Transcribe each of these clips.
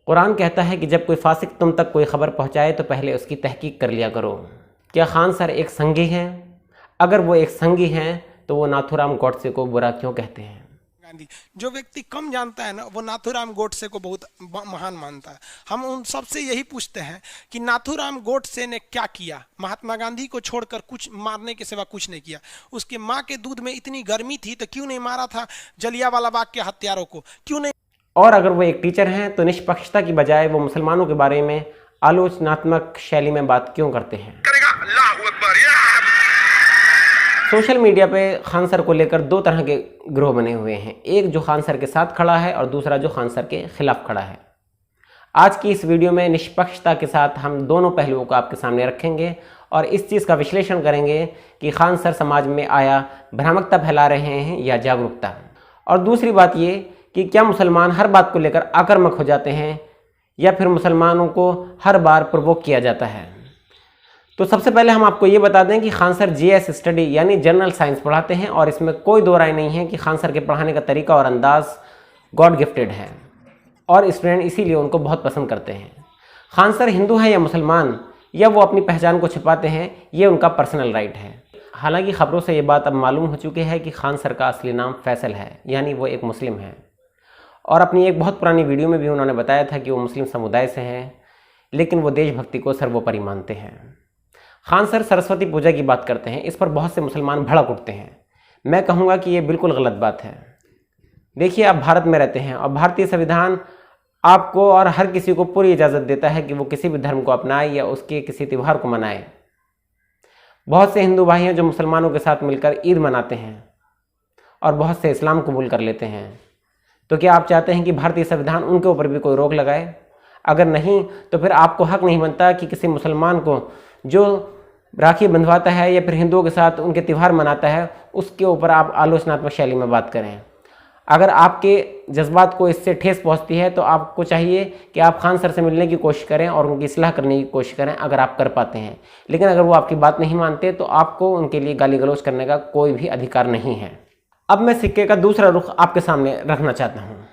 कुरान कहता है कि जब कोई फासिक तुम तक कोई खबर पहुंचाए तो पहले उसकी तहकीक कर लिया करो। क्या खान सर एक संगी हैं? अगर वो एक संगी हैं तो वो नाथूराम गोडसे को बुरा क्यों कहते हैं? गांधी, जो व्यक्ति कम जानता है ना, वो नाथूराम गोडसे को बहुत महान मानता है। हम उन सबसे यही पूछते हैं कि नाथूराम गोडसे ने क्या किया? महात्मा गांधी को छोड़कर कुछ मारने के सिवा कुछ नहीं किया। उसके माँ के दूध में इतनी गर्मी थी तो क्यों नहीं मारा था जलियांवाला बाग के हत्यारों को? क्यों नहीं? और अगर वो एक टीचर हैं तो निष्पक्षता की बजाय वो मुसलमानों के बारे में आलोचनात्मक शैली में बात क्यों करते हैं? सोशल मीडिया पे खान सर को लेकर दो तरह के ग्रोह बने हुए हैं, एक जो खान सर के साथ खड़ा है और दूसरा जो खान सर के खिलाफ खड़ा है। आज की इस वीडियो में निष्पक्षता के साथ हम दोनों पहलुओं को आपके सामने रखेंगे और इस चीज़ का विश्लेषण करेंगे कि खान सर समाज में आया भ्रामकता फैला रहे हैं या जागरूकता। और दूसरी बात ये कि क्या मुसलमान हर बात को लेकर आक्रामक हो जाते हैं या फिर मुसलमानों को हर बार प्रोवोक किया जाता है। तो सबसे पहले हम आपको ये बता दें कि खान सर जीएस स्टडी यानी जनरल साइंस पढ़ाते हैं और इसमें कोई दो राय नहीं है कि खान सर के पढ़ाने का तरीका और अंदाज गॉड गिफ्टेड है और स्टूडेंट इसीलिए उनको बहुत पसंद करते हैं। खान सर हिंदू है या मुसलमान या वो अपनी पहचान को छिपाते हैं, ये उनका पर्सनल राइट है। हालांकि खबरों से ये बात अब मालूम हो चुकी है कि खान सर का असली नाम फैसल है, यानी वो एक मुस्लिम है। और अपनी एक बहुत पुरानी वीडियो में भी उन्होंने बताया था कि वो मुस्लिम समुदाय से हैं, लेकिन वो देशभक्ति को सर्वोपरि मानते हैं। खान सर सरस्वती पूजा की बात करते हैं, इस पर बहुत से मुसलमान भड़क उठते हैं। मैं कहूँगा कि ये बिल्कुल गलत बात है। देखिए, आप भारत में रहते हैं और भारतीय संविधान आपको और हर किसी को पूरी इजाज़त देता है कि वो किसी भी धर्म को अपनाए या उसके किसी त्यौहार को मनाए। बहुत से हिंदू भाई हैं जो मुसलमानों के साथ मिलकर ईद मनाते हैं और बहुत से इस्लाम कबूल कर लेते हैं। तो क्या आप चाहते हैं कि भारतीय संविधान उनके ऊपर भी कोई रोक लगाए? अगर नहीं तो फिर आपको हक नहीं बनता कि किसी मुसलमान को जो राखी बंधवाता है या फिर हिंदुओं के साथ उनके त्यौहार मनाता है उसके ऊपर आप आलोचनात्मक शैली में बात करें। अगर आपके जज्बात को इससे ठेस पहुंचती है तो आपको चाहिए कि आप खान सर से मिलने की कोशिश करें और उनकी इस्लाह करने की कोशिश करें, अगर आप कर पाते हैं। लेकिन अगर वो आपकी बात नहीं मानते तो आपको उनके लिए गाली गलौज करने का कोई भी अधिकार नहीं है। अब मैं सिक्के का दूसरा रुख आपके सामने रखना चाहता हूँ।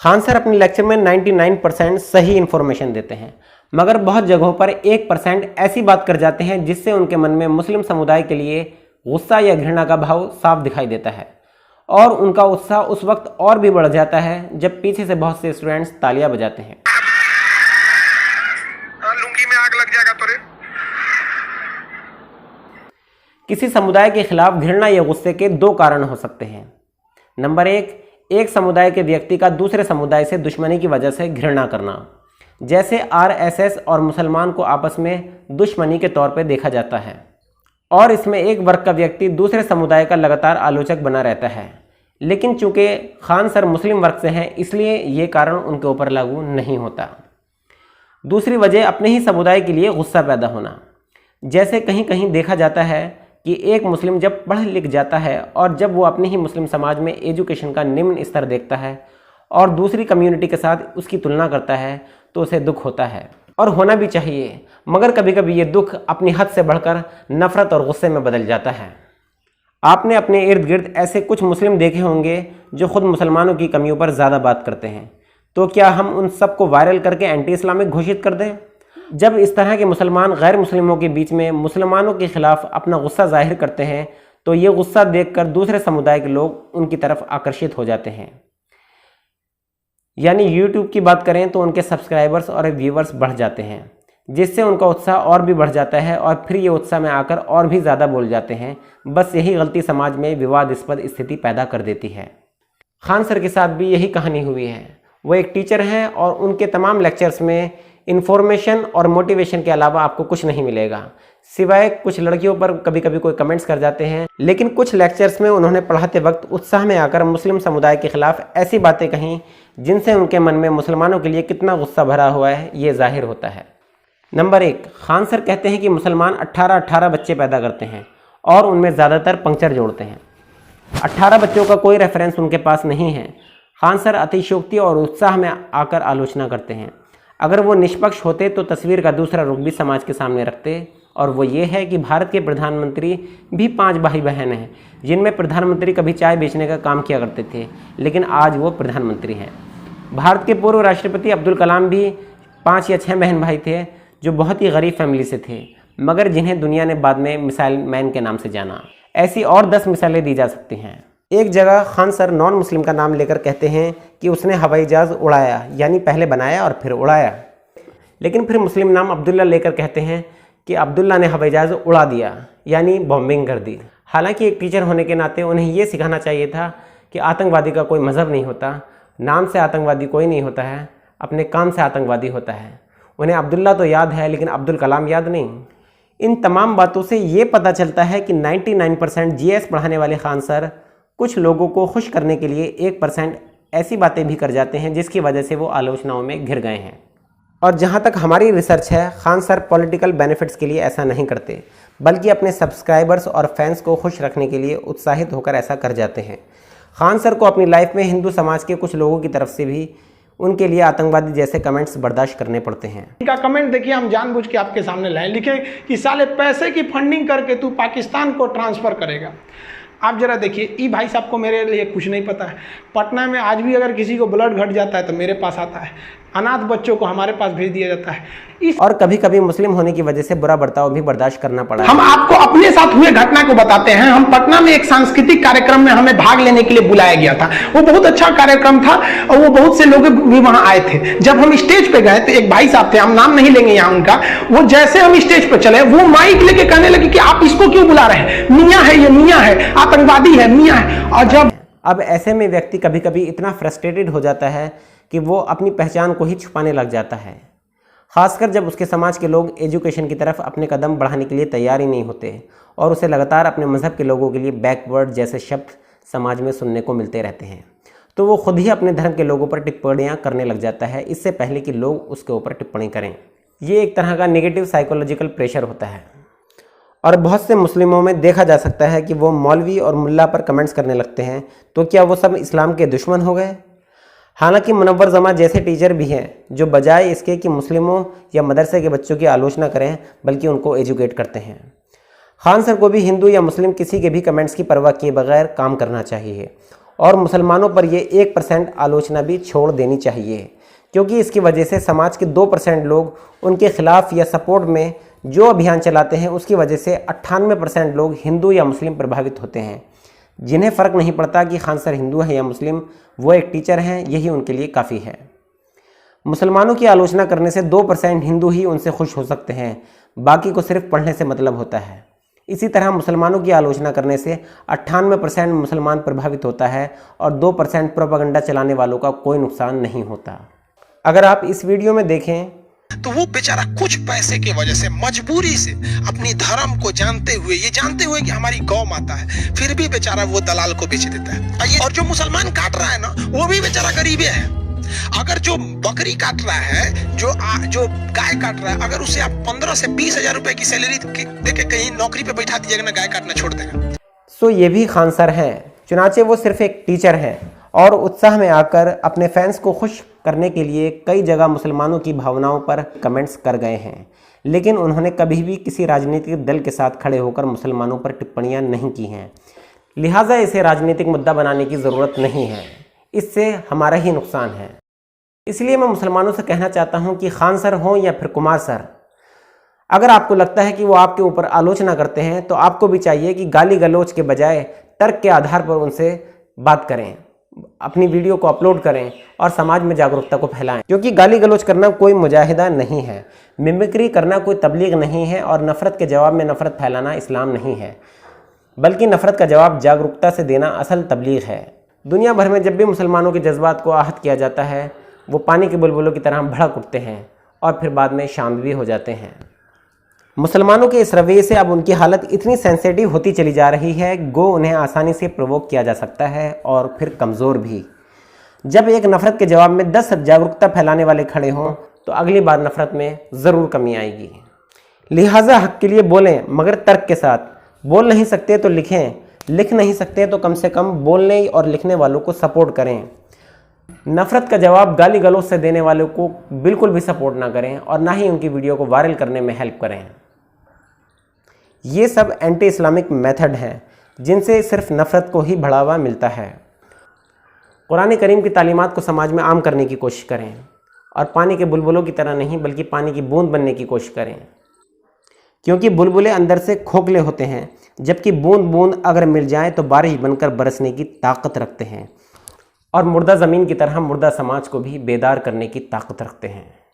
खान सर अपने लेक्चर में 99% सही इन्फॉर्मेशन देते हैं, मगर बहुत जगहों पर 1% ऐसी बात कर जाते हैं जिससे उनके मन में मुस्लिम समुदाय के लिए गुस्सा या घृणा का भाव साफ दिखाई देता है और उनका उत्साह उस वक्त और भी बढ़ जाता है जब पीछे से बहुत से स्टूडेंट्स तालियां बजाते हैं। लुंगी में आग लग जाएगा तोरे। किसी समुदाय के खिलाफ घृणा या गुस्से के दो कारण हो सकते हैं। नंबर एक समुदाय के व्यक्ति का दूसरे समुदाय से दुश्मनी की वजह से घृणा करना, जैसे आरएसएस और मुसलमान को आपस में दुश्मनी के तौर पर देखा जाता है और इसमें एक वर्ग का व्यक्ति दूसरे समुदाय का लगातार आलोचक बना रहता है। लेकिन चूंकि खान सर मुस्लिम वर्ग से हैं इसलिए ये कारण उनके ऊपर लागू नहीं होता। दूसरी वजह अपने ही समुदाय के लिए गुस्सा पैदा होना, जैसे कहीं कहीं देखा जाता है कि एक मुस्लिम जब पढ़ लिख जाता है और जब वो अपने ही मुस्लिम समाज में एजुकेशन का निम्न स्तर देखता है और दूसरी कम्युनिटी के साथ उसकी तुलना करता है तो उसे दुख होता है और होना भी चाहिए, मगर कभी कभी ये दुख अपनी हद से बढ़कर नफरत और गुस्से में बदल जाता है। आपने अपने इर्द गिर्द ऐसे कुछ मुस्लिम देखे होंगे जो खुद मुसलमानों की कमियों पर ज़्यादा बात करते हैं, तो क्या हम उन सबको वायरल करके एंटी इस्लामिक घोषित कर दें? जब इस तरह के मुसलमान गैर मुस्लिमों के बीच में मुसलमानों के खिलाफ अपना गुस्सा जाहिर करते हैं तो ये गुस्सा देखकर दूसरे समुदाय के लोग उनकी तरफ आकर्षित हो जाते हैं। यानी यूट्यूब की बात करें तो उनके सब्सक्राइबर्स और व्यूवर्स बढ़ जाते हैं, जिससे उनका उत्साह और भी बढ़ जाता है और फिर ये उत्साह में आकर और भी ज़्यादा बोल जाते हैं। बस यही गलती समाज में विवादास्पद स्थिति पैदा कर देती है। खान सर के साथ भी यही कहानी हुई है। वो एक टीचर हैं और उनके तमाम लेक्चर्स में इन्फॉर्मेशन और मोटिवेशन के अलावा आपको कुछ नहीं मिलेगा, सिवाय कुछ लड़कियों पर कभी कभी कोई कमेंट्स कर जाते हैं। लेकिन कुछ लेक्चर्स में उन्होंने पढ़ाते वक्त उत्साह में आकर मुस्लिम समुदाय के खिलाफ ऐसी बातें कहीं जिनसे उनके मन में मुसलमानों के लिए कितना गुस्सा भरा हुआ है ये जाहिर होता है। नंबर 1, खान सर कहते हैं कि मुसलमान 18 बच्चे पैदा करते हैं और उनमें ज़्यादातर पंक्चर जोड़ते हैं। 18 बच्चों का कोई रेफरेंस उनके पास नहीं है। खान सर अतिशयोक्ति और उत्साह में आकर आलोचना करते हैं। अगर वो निष्पक्ष होते तो तस्वीर का दूसरा रुख भी समाज के सामने रखते, और वो ये है कि भारत के प्रधानमंत्री भी 5 भाई बहन हैं, जिनमें प्रधानमंत्री कभी चाय बेचने का काम किया करते थे, लेकिन आज वो प्रधानमंत्री हैं। भारत के पूर्व राष्ट्रपति अब्दुल कलाम भी 5 या 6 बहन भाई थे जो बहुत ही गरीब फैमिली से थे, मगर जिन्हें दुनिया ने बाद में मिसाइल मैन के नाम से जाना। ऐसी और 10 मिसालें दी जा सकती हैं। एक जगह खान सर नॉन मुस्लिम का नाम लेकर कहते हैं कि उसने हवाई जहाज़ उड़ाया, यानी पहले बनाया और फिर उड़ाया। लेकिन फिर मुस्लिम नाम अब्दुल्ला लेकर कहते हैं कि अब्दुल्ला ने हवाई जहाज़ उड़ा दिया, यानी बॉम्बिंग कर दी। हालांकि एक टीचर होने के नाते उन्हें ये सिखाना चाहिए था कि आतंकवादी का कोई मज़हब नहीं होता, नाम से आतंकवादी कोई नहीं होता है, अपने काम से आतंकवादी होता है। उन्हें अब्दुल्ला तो याद है लेकिन अब्दुल कलाम याद नहीं। इन तमाम बातों से ये पता चलता है कि 99% जीएस पढ़ाने वाले खान सर कुछ लोगों को खुश करने के लिए 1% ऐसी बातें भी कर जाते हैं जिसकी वजह से वो आलोचनाओं में घिर गए हैं। और जहाँ तक हमारी रिसर्च है, खान सर पॉलिटिकल बेनिफिट्स के लिए ऐसा नहीं करते, बल्कि अपने सब्सक्राइबर्स और फैंस को खुश रखने के लिए उत्साहित होकर ऐसा कर जाते हैं। खान सर को अपनी लाइफ में हिंदू समाज के कुछ लोगों की तरफ से भी उनके लिए आतंकवादी जैसे कमेंट्स बर्दाश्त करने पड़ते हैं। इनका कमेंट देखिए, हम जानबूझ के आपके सामने लाए, लिखे कि साले पैसे की फंडिंग करके तू पाकिस्तान को ट्रांसफ़र करेगा। आप जरा देखिए, ई भाई साहब को मेरे लिए कुछ नहीं पता है। पटना में आज भी अगर किसी को ब्लड घट जाता है तो मेरे पास आता है, अनाथ बच्चों को हमारे पास भेज दिया जाता है। और कभी कभी मुस्लिम होने की वजह से बुरा बर्ताव भी बर्दाश्त करना पड़ा। हम आपको अपने साथ हुए घटना को बताते हैं। हम पटना में एक सांस्कृतिक कार्यक्रम में हमें भाग लेने के लिए बुलाया गया था। वो बहुत अच्छा कार्यक्रम था और वो बहुत से लोग भी वहां आए थे। जब हम स्टेज पे गए तो एक भाई साहब थे, हम नाम नहीं लेंगे यहाँ उनका, वो जैसे हम स्टेज पे चले वो माइक लेके कहने लगे कि आप इसको क्यों बुला रहे हैं, मियाँ है, ये मियाँ है, आतंकवादी है, मियाँ है। और जब अब ऐसे में व्यक्ति कभी कभी इतना फ्रस्ट्रेटेड हो जाता है कि वो अपनी पहचान को ही छुपाने लग जाता है, खासकर जब उसके समाज के लोग एजुकेशन की तरफ अपने कदम बढ़ाने के लिए तैयार ही नहीं होते और उसे लगातार अपने मज़हब के लोगों के लिए बैकवर्ड जैसे शब्द समाज में सुनने को मिलते रहते हैं, तो वो खुद ही अपने धर्म के लोगों पर टिप्पणियाँ करने लग जाता है इससे पहले कि लोग उसके ऊपर टिप्पणी करें। ये एक तरह का नेगेटिव साइकोलॉजिकल प्रेशर होता है और बहुत से मुस्लिमों में देखा जा सकता है कि वो मौलवी और मुल्ला पर कमेंट्स करने लगते हैं। तो क्या वो सब इस्लाम के दुश्मन हो गए? हालांकि मुनव्वर जमा जैसे टीचर भी हैं जो बजाय इसके कि मुस्लिमों या मदरसे के बच्चों की आलोचना करें बल्कि उनको एजुकेट करते हैं। खान सर को भी हिंदू या मुस्लिम किसी के भी कमेंट्स की परवाह किए बगैर काम करना चाहिए और मुसलमानों पर ये 1% आलोचना भी छोड़ देनी चाहिए, क्योंकि इसकी वजह से समाज के 2% लोग उनके खिलाफ या सपोर्ट में जो अभियान चलाते हैं उसकी वजह से 98% लोग हिंदू या मुस्लिम प्रभावित होते हैं, जिन्हें फ़र्क नहीं पड़ता कि खान सर हिंदू है या मुस्लिम, वो एक टीचर हैं, यही उनके लिए काफ़ी है। मुसलमानों की आलोचना करने से 2% हिंदू ही उनसे खुश हो सकते हैं, बाकी को सिर्फ पढ़ने से मतलब होता है। इसी तरह मुसलमानों की आलोचना करने से 98% मुसलमान प्रभावित होता है और 2% प्रोपेगेंडा चलाने वालों का कोई नुकसान नहीं होता। अगर आप इस वीडियो में देखें तो वो बेचारा कुछ पैसे की वजह से मजबूरी से अपनी धर्म को जानते हुए, ये जानते हुए कि हमारी गौ माता है, फिर भी बेचारा वो दलाल को बेच देता है। और जो मुसलमान काट रहा है ना, वो भी बेचारा गरीब है। अगर जो बकरी काट रहा है, जो गाय काट रहा है, अगर उसे आप 15 से 20 हजार रुपए की सैलरी देके कहीं नौकरी पे बैठा दीजिएगा ना, गाय काटना छोड़ देगा। सो ये भी खान सर हैं, चुनाचे वो सिर्फ एक टीचर हैं और उत्साह में आकर अपने फैंस को खुश करने के लिए कई जगह मुसलमानों की भावनाओं पर कमेंट्स कर गए हैं, लेकिन उन्होंने कभी भी किसी राजनीतिक दल के साथ खड़े होकर मुसलमानों पर टिप्पणियां नहीं की हैं। लिहाजा इसे राजनीतिक मुद्दा बनाने की ज़रूरत नहीं है, इससे हमारा ही नुकसान है। इसलिए मैं मुसलमानों से कहना चाहता हूं कि खान सर हों या फिर कुमार सर, अगर आपको लगता है कि वो आपके ऊपर आलोचना करते हैं तो आपको भी चाहिए कि गाली गलौज के बजाय तर्क के आधार पर उनसे बात करें, अपनी वीडियो को अपलोड करें और समाज में जागरूकता को फैलाएं, क्योंकि गाली गलौज करना कोई मुजाहिदा नहीं है, मिमिक्री करना कोई तबलीग नहीं है और नफ़रत के जवाब में नफ़रत फैलाना इस्लाम नहीं है, बल्कि नफ़रत का जवाब जागरूकता से देना असल तबलीग है। दुनिया भर में जब भी मुसलमानों के जज्बात को आहत किया जाता है, वो पानी के बुलबुलों की तरह भड़क उठते हैं और फिर बाद में शांत भी हो जाते हैं। मुसलमानों के इस रवैये से अब उनकी हालत इतनी सेंसिटिव होती चली जा रही है, गो उन्हें आसानी से प्रोवोक किया जा सकता है और फिर कमज़ोर भी। जब एक नफ़रत के जवाब में 10 जागरूकता फैलाने वाले खड़े हों तो अगली बार नफ़रत में ज़रूर कमी आएगी। लिहाजा हक़ के लिए बोलें, मगर तर्क के साथ। बोल नहीं सकते तो लिखें, लिख नहीं सकते तो कम से कम बोलने और लिखने वालों को सपोर्ट करें। नफ़रत का जवाब गाली गलौज से देने वालों को बिल्कुल भी सपोर्ट ना करें और ना ही उनकी वीडियो को वायरल करने में हेल्प करें। ये सब एंटी इस्लामिक मेथड हैं जिनसे सिर्फ नफ़रत को ही बढ़ावा मिलता है। कुरान करीम की तालीमात को समाज में आम करने की कोशिश करें और पानी के बुलबुलों की तरह नहीं बल्कि पानी की बूंद बनने की कोशिश करें, क्योंकि बुलबुले अंदर से खोखले होते हैं जबकि बूंद बूंद अगर मिल जाए तो बारिश बनकर बरसने की ताकत रखते हैं और मुर्दा ज़मीन की तरह मुर्दा समाज को भी बेदार करने की ताकत रखते हैं।